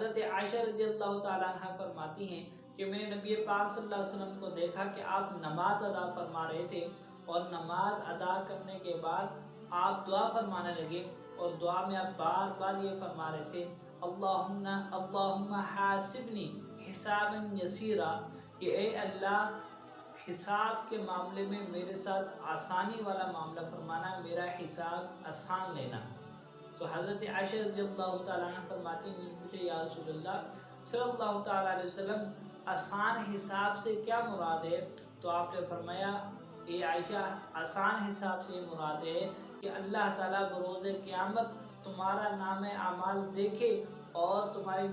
حضرت عائشہ رضی اللہ تعالیٰ عنہ فرماتی ہیں کہ میں نے نبی پاک صلی اللہ علیہ وسلم کو دیکھا کہ آپ نماز ادا فرما رہے تھے، اور نماز ادا کرنے کے بعد آپ دعا فرمانے لگے، اور دعا میں آپ بار بار یہ فرما رہے تھے اللہم حاسبنی حسابا یسیرا، کہ اے اللہ حساب کے معاملے میں میرے ساتھ آسانی والا معاملہ فرمانا، میرا حساب آسان لینا۔ تو حضرت عائشہ رضی اللہ تعالیٰ عنہ فرماتی ہیں، مجھے یا رسول اللہ صلی اللہ تعالیٰ علیہ وسلم آسان حساب سے کیا مراد ہے؟ تو آپ نے فرمایا اے عائشہ، آسان حساب سے یہ مراد ہے کہ اللہ تعالیٰ بروز قیامت تمہارا نام اعمال دیکھے اور تمہاری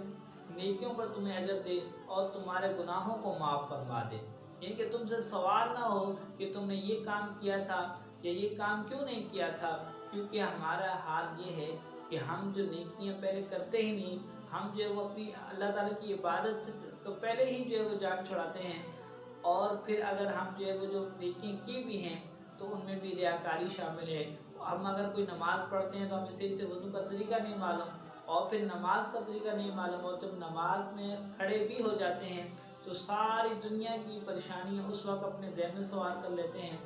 نیکیوں پر تمہیں اجر دے اور تمہارے گناہوں کو معاف فرما دے۔ یعنی کہ تم سے سوال نہ ہو کہ تم نے یہ کام کیا تھا یا یہ کام کیوں نہیں کیا تھا، کیونکہ ہمارا حال یہ ہے کہ ہم جو نیکیاں پہلے کرتے ہی نہیں، ہم جو ہے وہ اپنی اللہ تعالیٰ کی عبادت سے پہلے ہی جو ہے وہ جان چھڑاتے ہیں، اور پھر اگر ہم جو ہے وہ جو نیکیاں کی بھی ہیں تو ان میں بھی ریاکاری شامل ہے۔ ہم اگر کوئی نماز پڑھتے ہیں تو ہمیں صحیح سے وضو کا طریقہ نہیں معلوم، اور پھر نماز کا طریقہ نہیں معلوم، اور جب نماز میں کھڑے بھی ہو جاتے ہیں تو ساری دنیا کی پریشانیاں اس وقت اپنے ذہن میں سوار کر لیتے ہیں،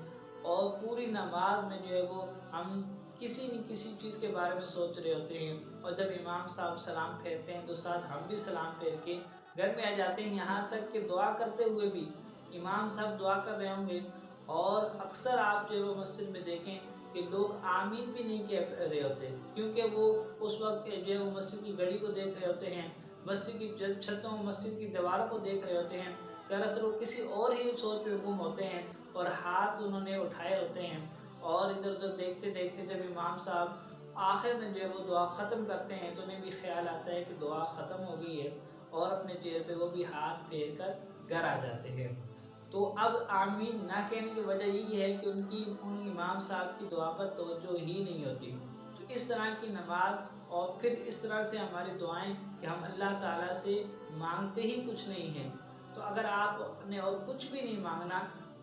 اور پوری نماز میں جو ہے وہ ہم کسی نہ کسی چیز کے بارے میں سوچ رہے ہوتے ہیں، اور جب امام صاحب سلام پھیرتے ہیں تو ساتھ ہم بھی سلام پھیر کے گھر میں آ جاتے ہیں، یہاں تک کہ دعا کرتے ہوئے بھی امام صاحب دعا کر رہے ہوں گے، اور اکثر آپ جو ہے وہ مسجد میں دیکھیں کہ لوگ آمین بھی نہیں کہہ رہے ہوتے، کیونکہ وہ اس وقت جو ہے وہ مسجد کی گھڑی کو دیکھ رہے ہوتے ہیں، مسجد کی چھتوں، مسجد کی دیواروں کو دیکھ رہے ہوتے ہیں، دراصل وہ کسی اور ہی سوچ پہ گم ہوتے ہیں، اور ہاتھ انہوں نے اٹھائے ہوتے ہیں، اور ادھر ادھر دیکھتے دیکھتے جب امام صاحب آخر میں جو ہے وہ دعا ختم کرتے ہیں تو انہیں بھی خیال آتا ہے کہ دعا ختم ہو گئی ہے، اور اپنے چہرے پہ وہ بھی ہاتھ پھیر کر گھر آ جاتے ہیں۔ تو اب آمین نہ کہنے کی وجہ یہی ہے کہ ان امام صاحب کی دعا پر توجہ ہی نہیں ہوتی۔ تو اس طرح کی نماز، اور پھر اس طرح سے ہماری دعائیں کہ ہم اللہ تعالیٰ سے مانگتے ہی کچھ نہیں ہیں۔ تو اگر آپ نے اور کچھ بھی نہیں مانگنا،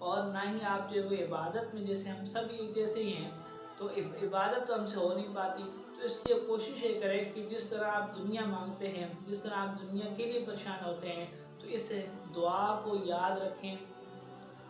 اور نہ ہی آپ جو ہے وہ عبادت میں جیسے ہم سب ایک جیسے ہی ہیں، تو عبادت تو ہم سے ہو نہیں پاتی، تو اس لیے کوشش یہ کریں کہ جس طرح آپ دنیا مانگتے ہیں، جس طرح آپ دنیا کے لیے پریشان ہوتے ہیں، تو اس دعا کو یاد رکھیں۔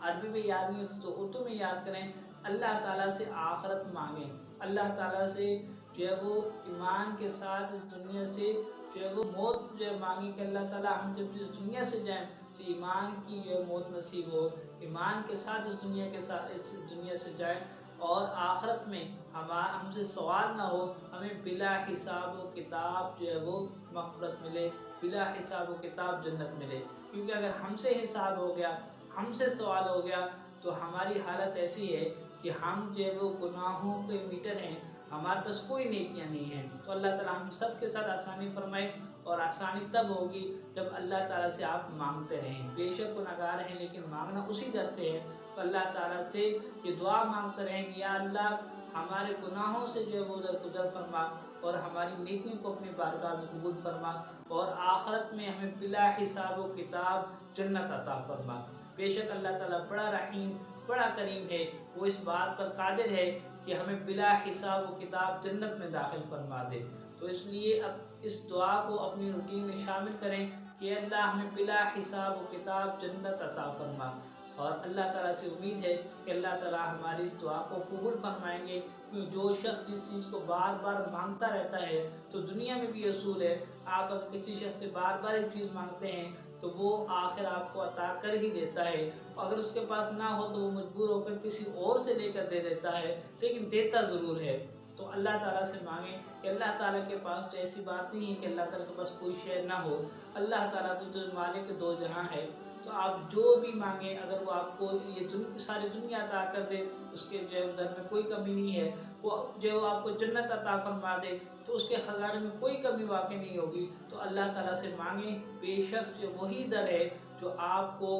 عربی میں یاد نہیں ہوتی تو اردو میں یاد کریں، اللہ تعالیٰ سے آخرت مانگیں، اللہ تعالیٰ سے جو ہے وہ ایمان کے ساتھ اس دنیا سے جو ہے وہ موت جو ہے مانگیں کہ اللہ تعالیٰ ہم جب اس دنیا سے جائیں تو ایمان کی جو ہے موت نصیب ہو، ایمان کے ساتھ اس دنیا سے جائیں، اور آخرت میں ہم سے سوال نہ ہو، ہمیں بلا حساب و کتاب جو ہے وہ مغفرت ملے، بلا حساب و کتاب جنت ملے۔ کیونکہ اگر ہم سے حساب ہو گیا، ہم سے سوال ہو گیا، تو ہماری حالت ایسی ہے کہ ہم جو ہے وہ گناہوں کے میٹر ہیں، ہمارے پاس کوئی نیکیاں نہیں ہیں۔ تو اللہ تعالیٰ ہم سب کے ساتھ آسانی فرمائے، اور آسانی تب ہوگی جب اللہ تعالیٰ سے آپ مانگتے رہیں۔ بے شک گناہگار ہیں لیکن مانگنا اسی در سے ہے، تو اللہ تعالیٰ سے یہ دعا مانگتے رہیں کہ یا اللہ ہمارے گناہوں سے جو ہے وہ درگزر فرما، اور ہماری نیکیوں کو اپنی بارگاہ میں قبول فرما، اور آخرت میں ہمیں بلا حساب و کتاب جنت عطا فرما۔ بے شک اللہ تعالیٰ بڑا رحیم، بڑا کریم ہے، وہ اس بات پر قادر ہے کہ ہمیں بلا حساب و کتاب جنت میں داخل فرما دے۔ تو اس لیے اب اس دعا کو اپنی روٹین میں شامل کریں کہ اللہ ہمیں بلا حساب و کتاب جنت عطا فرما، اور اللہ تعالیٰ سے امید ہے کہ اللہ تعالیٰ ہماری اس دعا کو قبول فرمائیں گے، کیونکہ جو شخص جس چیز کو بار بار مانگتا رہتا ہے، تو دنیا میں بھی اصول ہے، آپ اگر کسی شخص سے بار بار ایک چیز مانگتے ہیں تو وہ آخر آپ کو عطا کر ہی دیتا ہے، اگر اس کے پاس نہ ہو تو وہ مجبور ہو کر کسی اور سے لے کر دے دیتا ہے، لیکن دیتا ضرور ہے۔ تو اللہ تعالیٰ سے مانگیں کہ اللہ تعالیٰ کے پاس تو ایسی بات نہیں ہے کہ اللہ تعالیٰ کے پاس کوئی شے نہ ہو، اللہ تعالیٰ تو جو مالک دو جہاں ہے، تو آپ جو بھی مانگیں اگر وہ آپ کو یہ ساری دنیا عطا کر دے، اس کے جو در میں کوئی کمی نہیں ہے، وہ جو آپ کو جنت عطا فرما دے تو اس کے خزانے میں کوئی کمی واقع نہیں ہوگی، تو اللہ تعالیٰ سے مانگیں، بے شک جو وہی در ہے جو آپ کو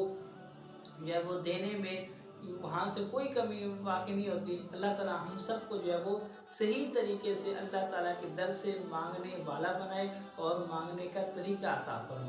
جو ہے وہ دینے میں وہاں سے کوئی کمی واقع نہیں ہوتی۔ اللہ تعالیٰ ہم سب کو جو ہے وہ صحیح طریقے سے اللہ تعالیٰ کے در سے مانگنے والا بنائے، اور مانگنے کا طریقہ عطا فرمائے۔